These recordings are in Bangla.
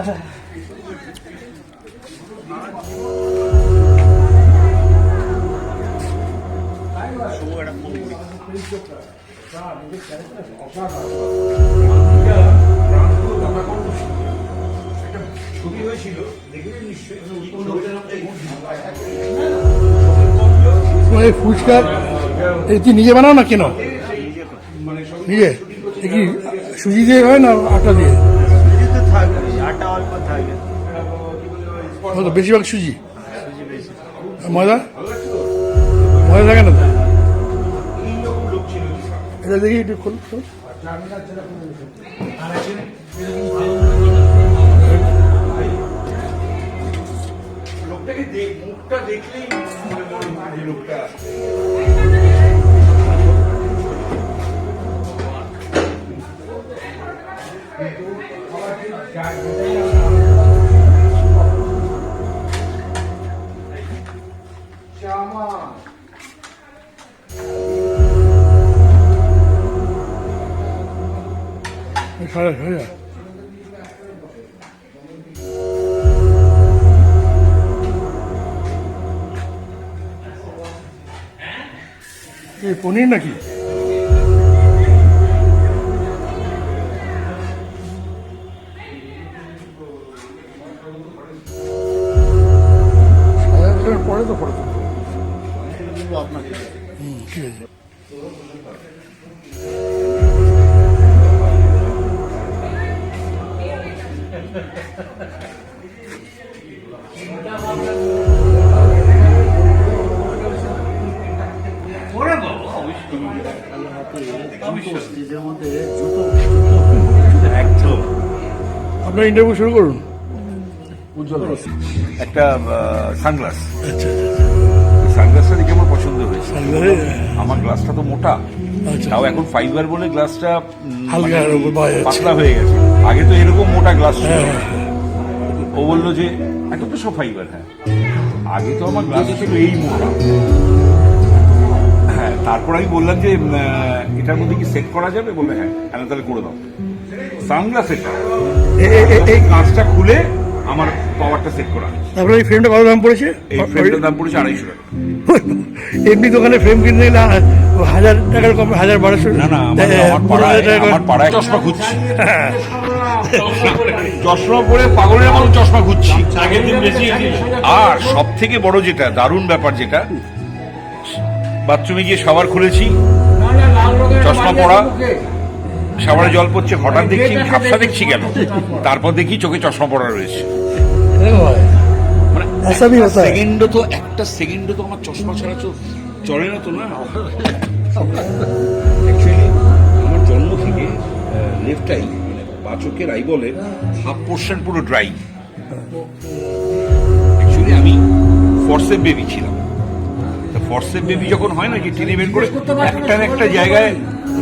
ছবি হয়েছিল ফুচকা তুই নিজে বানাও না কেন? নিজে কি সুজি দিয়ে হয় না আটা দিয়ে? বেশিরভাগ সুজি। ময়দা ময়দা থাকে না তো? এটা দেখি একটু খোল। লোকটাকে মুখটা দেখলেই মনে হয় যে লোকটা পনির নাকি? পরে তো পরে আপনাকে ঠিক আছে। আপনার ইন্টারভিউ শুরু করুন। একটা সানগ্লাস, সানগ্লাসটা দেখে আমার পছন্দ হয়েছে। আমার গ্লাসটা তো মোটা, তাও এখন ফাইবার বলে গ্লাসটা পাতলা হয়ে গেছে। আগে তো এরকম মোটা গ্লাস ছিল। ও বললো যে এখন তো সব ফাইবার। হ্যাঁ, আগে তো আমার গ্লাস ছিল এই মোটা। হ্যাঁ, তারপর আমি বললাম যে এটার মধ্যে কি সেট করা যাবে? বলবে হ্যাঁ। তাহলে করে দাও সানগ্লাস। এটা এই কাঁচটা খুলে আমার পাওয়ারটা সেট করা। তারপরে এই ফ্রেমটা কত দাম পড়েছে? এই ফ্রেমটার দাম পড়েছে 250 টাকা। এমনি দোকানে ফ্রেম কিনতে গেলে 1000 টাকার কম, 1200। না না, আমার পাড়ায় চশমা খুঁজছি, চশমা পরে পাগলের মতো চশমা খুঁজছি। আর সব থেকে বড় যেটা দারুণ ব্যাপার, যেটা বাথরুমে গিয়ে শাওয়ার খুলেছি, চশমা পরা, শাওয়ারে জল পড়ছে, হঠাৎ দেখছি ঝাপসা দেখছি কেন, তারপর দেখি চোখে চশমা পড়া রয়েছে। একটা সেকেন্ডও তো আমার চশমা ছাড়া চলে না তো। না, আমার জন্ম থেকে লেফট আই মানে বাচকের আই বলে হাফ পোর্শন পুরো ড্রাই। অ্যাকচুয়ালি আমি ফরসেপ বেবি ছিলাম। ফরসেপ বেবি যখন হয় না, যে টেনে বের করে একটা জায়গায়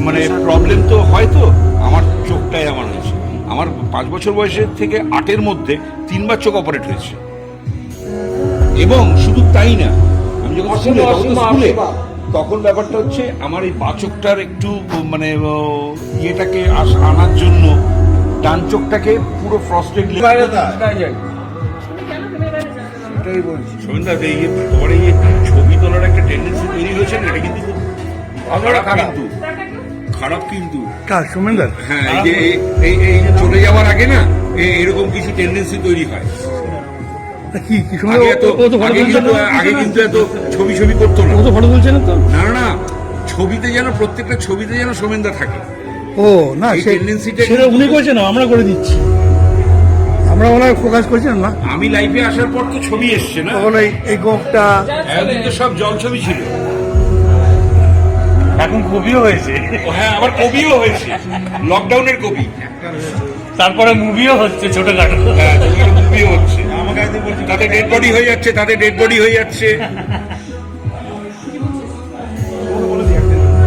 মানে প্রবলেম তো হয়। তো আমার চোখটাই আমার হয়েছে। আমার 5 বছর বয়সের থেকে 8-এর মধ্যে 3 বার চোখ অপারেট হয়েছে। এবং শুধু তাই না, আমি যখন স্কুলে তখন ব্যাপারটা হচ্ছে আমার এই বাচকটার একটু মানে ইয়েটাকে আনার জন্য ডান চোখটাকে পুরো ফ্রস্টেড তোমার এই ছবি তোলার একটা টেন্ডেন্সি তৈরি হয়েছে না, এটা কিন্তু খারাপ কিন্তু সুমেন্দার। হ্যাঁ, এই যে এই চলে যাওয়ার আগে না এরকম কিছু টেন্ডেন্সি তৈরি হয়। আগে কিন্তু এত ছবি করতো না। ফটো তুলছে না তো? না না, ছবিতে যেন প্রত্যেকটা ছবিতে যেন সোমেনদা থাকে। ও না, সেটা উনি করছে না, আমরা করে দিচ্ছি। আমরা মনে হয় ফোকাস করছিলাম না। আমি লাইফে আসার পর তো ছবি এসছে না, তখন এই গোপটা এতদিন তো সব জল ছবি ছিল। এখন কবিও হয়েছে। হ্যাঁ, আবার কবিও হয়েছে, লকডাউনের কবি। তারপরে মুভিও হচ্ছে ছোটখাটো। হ্যাঁ, মুভিও হচ্ছে। তাদের ডেড বডি হয়ে যাচ্ছে।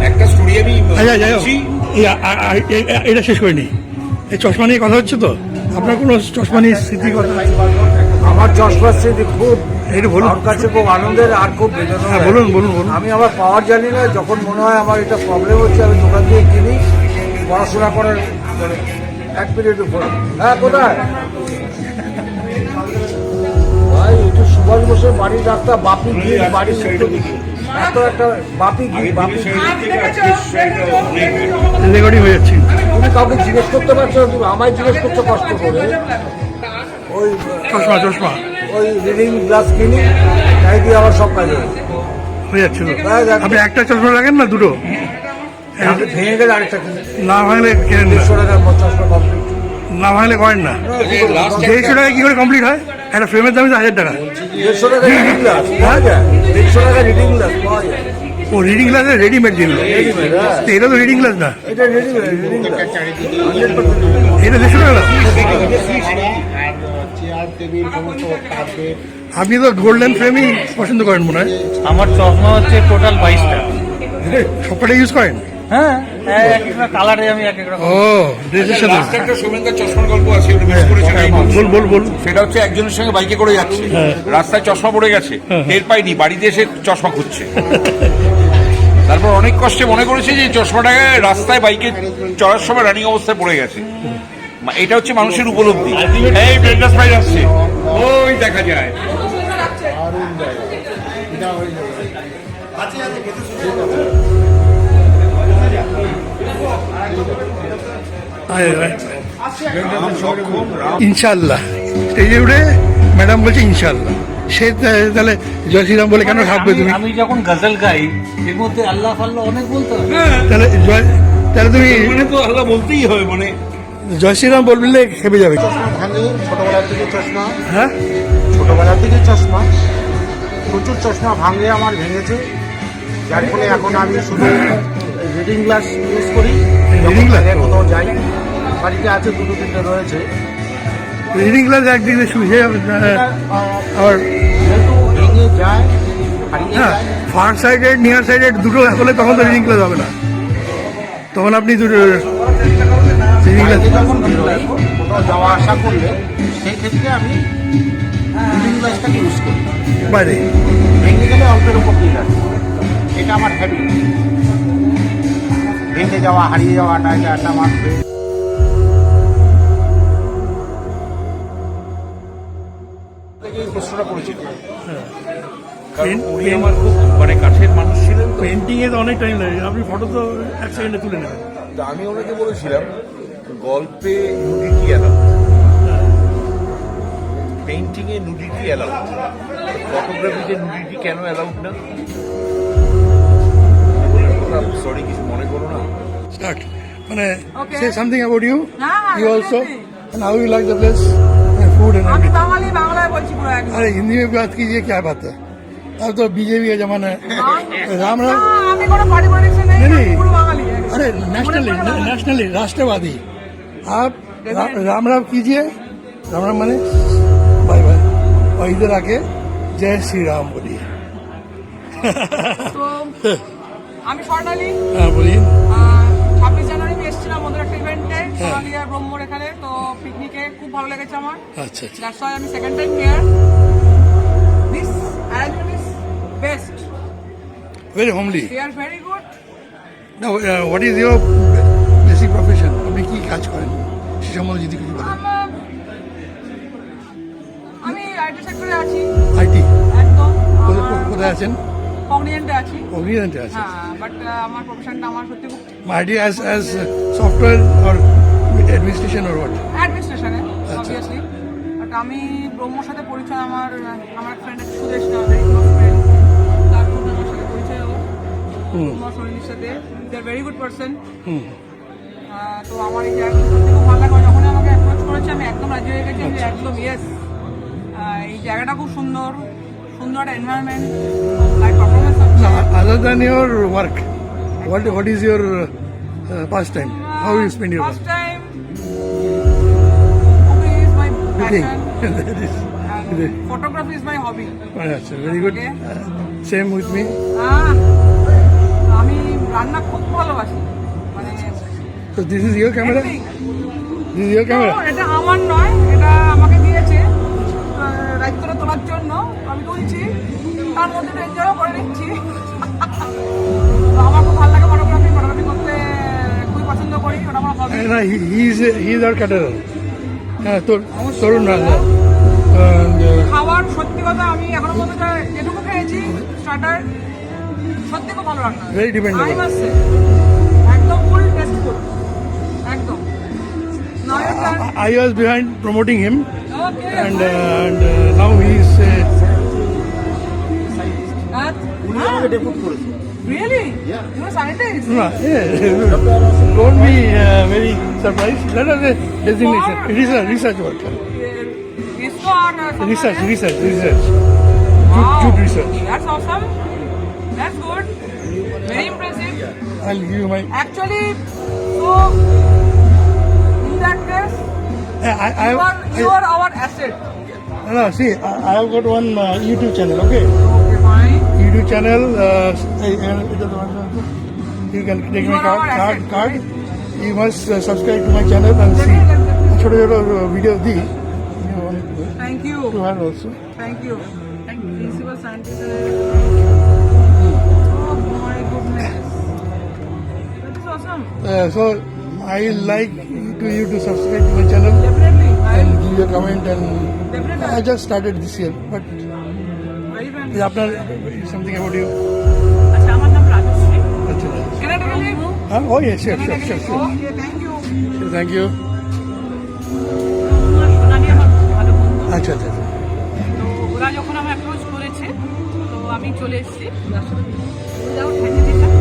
একটা স্টোরি আমি এটা শেষ করিনি। এই চশমা নিয়ে কথা হচ্ছে তো, আপনার কোনো চশমা নিয়ে স্মৃতি কথা? আমার চশমার স্মৃতি খুব, আমার কাছে খুব আনন্দের আর খুব বেদনা। বলুন। আমি আমার পাওয়ার জানি না, যখন মনে হয় আমার এটা প্রবলেম হচ্ছে আমি দোকান দিয়ে কিনি, পড়াশোনা করার এক মিনিট উপর। হ্যাঁ, কোথায়? ভাই, এটা সুভাষ বোসের বাড়ির রাস্তা, বাপি গিয়ে বাড়ির উত্তর দিকে। এত একটা বাপি গিয়ে বাপি রেকর্ডিং হয়ে যাচ্ছে। তুমি কাউকে জিজ্ঞেস করতে পারছো না, তুমি আমায় জিজ্ঞেস করছো কষ্ট করে। ওই চশমা ওই রিডিং গ্লাস কিনি, তাই দিয়ে আমার সব কাজ হয়ে যাচ্ছে তো। হ্যাঁ, দেখ। আপনি একটা চশমা লাগেন না দুটো? ভেঙে গেলে আরেকটা কিনি। না ভাঙলে কেনেন না, 150 টাকার চশমা কমপ্লিট। না ভাঙলে করেন না। 150 টাকা কি করে কমপ্লিট হয়? একটা ফ্রেমের দাম 1000 টাকা। 150 টাকা রিডিং গ্লাস পাওয়া যায়, 150 টাকা রিডিং গ্লাস পাওয়া যায়। ও রিডিং গ্লাস রেডিমেড যেগুলো, Readymade, হ্যাঁ। তো এটা তো রিডিং গ্লাস না, এটা রিডিং গ্লাস 100% এটা 150 টাকা। চেয়ার টেবিল সমস্ত কার্পেট আপনি তো গোল্ডেন ফ্রেমই পছন্দ করেন মনে হয়, আমার চশমা হচ্ছে টোটাল 22টা। সবকটা ইউজ করেন? হ্যাঁ, এক একটা কালারে আমি এক এক রকম। ও ড্রেসের সাথে। লাস্ট একটা শুভেন্দুর চশমার গল্প আছে, ওটা মিস করেছে নাই। বল। সেটা হচ্ছে একজনের সঙ্গে বাইকে করে যাচ্ছে, রাস্তায় চশমা পড়ে গেছে, টের পাইনি, বাড়িতে এসে চশমা খুঁজছে। তারপর অনেক কষ্টে মনে করেছে যে চশমাটাকে রাস্তায় বাইকে চড়ার সময় রানিং অবস্থায় পড়ে গেছে। এটা হচ্ছে মানুষের উপলব্ধি। এই ব্রেন্ডাস প্রাইজ আসছে, ওই দেখা যায়। দারুণ জায়গা এটা হয়ে যাবে। ইনশাল্লাহ স্টেজে উঠে ম্যাডাম বলছে ইনশাল্লাহ, সে তাহলে জয় শ্রীরাম বলে কেন থাকবে তুমি? আমি যখন গজল গাই এর মধ্যে আল্লাহ ফাল্লাহ অনেক বলতে হয়। তাহলে তাহলে তুমি মানে তো আল্লাহ বলতেই হবে, মানে জয় শ্রীরাম বললে খেপে যাবে। ভাঙে ছোটবেলার থেকে চশমা, হ্যাঁ, ছোটবেলার থেকে চশমা, প্রচুর চশমা ভাঙে, আমার ভেঙেছে, যার ফলে এখন আমি শুধু রিডিং গ্লাস ইউজ করি। Reading glass? যখন কোথাও যাই, বাড়িতে আছে, দুটো তিনটে রয়েছে। রিডিং গ্লাস একদিকে শুয়ে আবার যেহেতু ভেঙে যায়, হারিয়ে হ্যাঁ, যায়, ফার সাইডেড নিয়ার সাইডেড দুটো হলে তখন তো রিডিং গ্লাস হবে না, তখন আপনি দুটো রিডিং গ্লাস। বাইরে যখন বেরোই, কোথাও যাওয়া আসা করলে, সেই ক্ষেত্রে আমি রিডিং গ্লাসটাকে ইউজ করি। বাইরে ভেঙে গেলে অল্পের উপর দিয়ে রাখি, এটা আমার হ্যাবিট। ভেঙে যাওয়া, হারিয়ে যাওয়াটা এটা একটা আমার থেকে এই প্রশ্নটা করেছিল, কারণ উনি আমার খুব মানে কাছের মানুষ ছিলেন তো। পেন্টিং এ তো অনেক টাইম লাগে, আপনি ফটো তো 1 সেকেন্ডে তুলে নেবেন। তো আমি ওনাকে বলেছিলাম গল্পে নুডিটি অ্যালাউ, পেইন্টিং এ নুডিটি অ্যালাউ, ফটোগ্রাফিতে নুডিটি কেন অ্যালাউড না? সরি, কিছু মনে করো না। Start. মানে Okay. say something about you. हाँ, You also definitely. and how you like the place and food and আমি everything. বাঙালি, বাংলায় বলছি পুরো একদম। अरे हिंदी में बात कीजिए, क्या बात है? अब तो बीजेपी का जमाना है। राम না, राम। আমি কোনো পার্টি পলিটিক্সে নেই, नहीं, আমি नहीं। পুরো বাঙালি একদম। अरे পুরো বাঙালি। नेशनली राष्ट्रवादी आप राम राम कीजिए, राम राम माने बाय बाय, और इधर आके जय श्री राम बोलिए। তো আমি স্বর্ণালী, हाँ बोलिए। 26 জানুয়ারি আমি এসেছিলাম ওদের একটা ইভেন্টে, সোনালী আর ব্রহ্মর এখানে, তো পিকনিকে খুব ভালো লেগেছে আমার। अच्छा अच्छा। দ্যাটস ওয়াই আমি second time here. This arrangement is best, Very homely. They are very good. Now, what is your basic profession? আপনি কি কাজ করেন সে সম্বন্ধে যদি কিছু বলেন। আমি আইটি সেক্টরে আছি আইটি একদম। কোথায় আছেন? কগনিজেন্টে আছি। অগ্নিজেন্টে আছেন। হ্যাঁ, বাট আমার প্রফেশনটা আমার সত্যি খুব IT as software or administration or what? অ্যাডমিনিস্ট্রেশনে অবভিয়াসলি। বাট আমি ব্রহ্মর সাথে পরিচয় আমার ফ্রেন্ড আছে সুদেশ না, ভেরি ক্লোজ ফ্রেন্ড, তার খুব আমার সাথে পরিচয় ওর ব্রহ্ম সোনালির সাথে। দে আর ভেরি গুড পার্সন। তো আমার এই জায়গাটা সত্যি খুব ভালো লাগে। যখন আমাকে অ্যাপ্রোচ করেছে আমি একদম রাজি হয়ে গেছি, আমি একদম ইয়েস, এই জায়গাটা খুব সুন্দর, সুন্দর একটা এনভায়রনমেন্ট, লাইভ পারফরমেন্স হচ্ছে। Now, other than your work, what is your pastime? How you spend your First work? time, cooking is my Cooking. passion That is and photography is my hobby. that's very good. Okay. Same with me. আমি রান্না খুব ভালোবাসি, মানে So this is your camera? everything. This is your camera? No, এটা আমার নয়, এটা আমাকে দিয়েছে দায়িত্বটা তোলার জন্য, আমি তুলছি, তার মধ্যে একটু এনজয়ও করে নিচ্ছি। তো আমার খুব ভালো লাগে ফটোগ্রাফি করতে, খুবই পছন্দ করি। করি, ওটা আমার হবি। না হি ইজ আর ক্যাটারার। হ্যাঁ তরুণ রাজা। খাবার সত্যি কথা আমি এখনো পর্যন্ত যেটুকু খেয়েছি স্টার্টার সত্যি খুব ভালো রান্না। Very dependable. I must say, একদম ফুল টেস্টফুল, একদম। Now you can. I was behind promoting him, Okay. and now he is. উনি আমাকে ডেপুট করেছে। Really? You are scientist? Don't be very surprised. That was a designation. It is a research work. ISRO or some Research. Wow. Jude research. That's awesome. That's good. Very impressive. I'll give you my. Actually, so in that case, you are our asset. No, see, I have got one YouTube channel. Okay, Okay, fine. YouTube channel. You can take You my are our asset, card. right? You must subscribe to my channel and see. छोटे video the. Thank you. To her also. Thank you. Thank you. Principal scientist. Oh my goodness. That is awesome. So I like you to subscribe to my channel Definitely. and give your comment. And Definitely. I just started this year, but Very fine. after something about you. আচ্ছা আমার নাম রাজশ্রী। अच्छा, Can I take a leave? Oh yes, sure. Can I take a leave? Okay, thank you. Thank you. সোনালি আমার খুব ভালো বন্ধু। अच्छा. তো ওরা যখন আমায় অ্যাপ্রোচ করেছে তো আমি চলে এসেছি উইদাউট হেজিটেশন।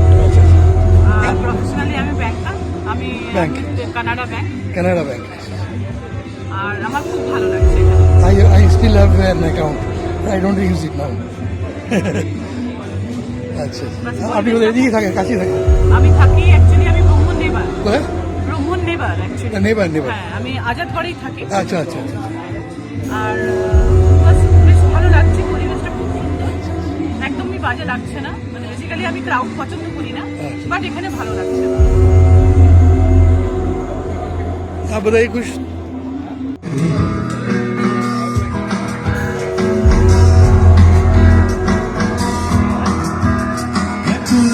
আর প্রফেশনালি আমি ব্যাংকার, আমি Bank. Canada bank. Canada Bank. আর আমার খুব ভালো লাগছে এটা। I still have an account. I don't use it now. আচ্ছা আপনি কোথায় এদিকে থাকেন কাছেই থাকেন আমি থাকি অ্যাকচুয়ালি আমি ব্রহ্মণ নেবার কোথায় অ্যাকচুয়ালি। নেবার হ্যাঁ আমি আজাদগড়েই থাকি। আচ্ছা আর বেশ ভালো লাগছে, পরিবেশটা খুব সুন্দর, একদমই বাজে লাগছে না। মানে বেসিক্যালি আমি ক্রাউড পছন্দ করি না, বাট এখানে ভালো লাগছে। आप बताइए कुछ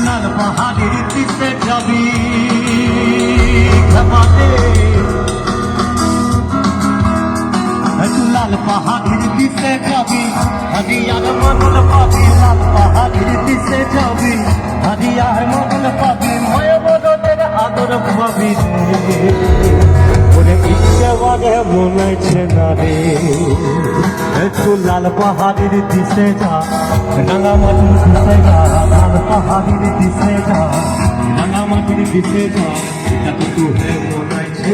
লাল পাহাড়ের দিকে যাবি ঘামাতে, লাল পাহাড়ের দিকে যাবি হাদিয়ার মগল পাবি, লাল পাহাড়ের দিকে যাবি হাদিয়ার মগল পাবি, ময় বদলের আদর পাবি ওরে ইচ্ছে বাগে মনেছে না রে, একটু লাল পাহাড়ের দিকে যা রাঙামাটির দিকে যা, লাল পাহাড়ের দিকে যা রাঙামাটির দিকে যা, এটা তো মনেছে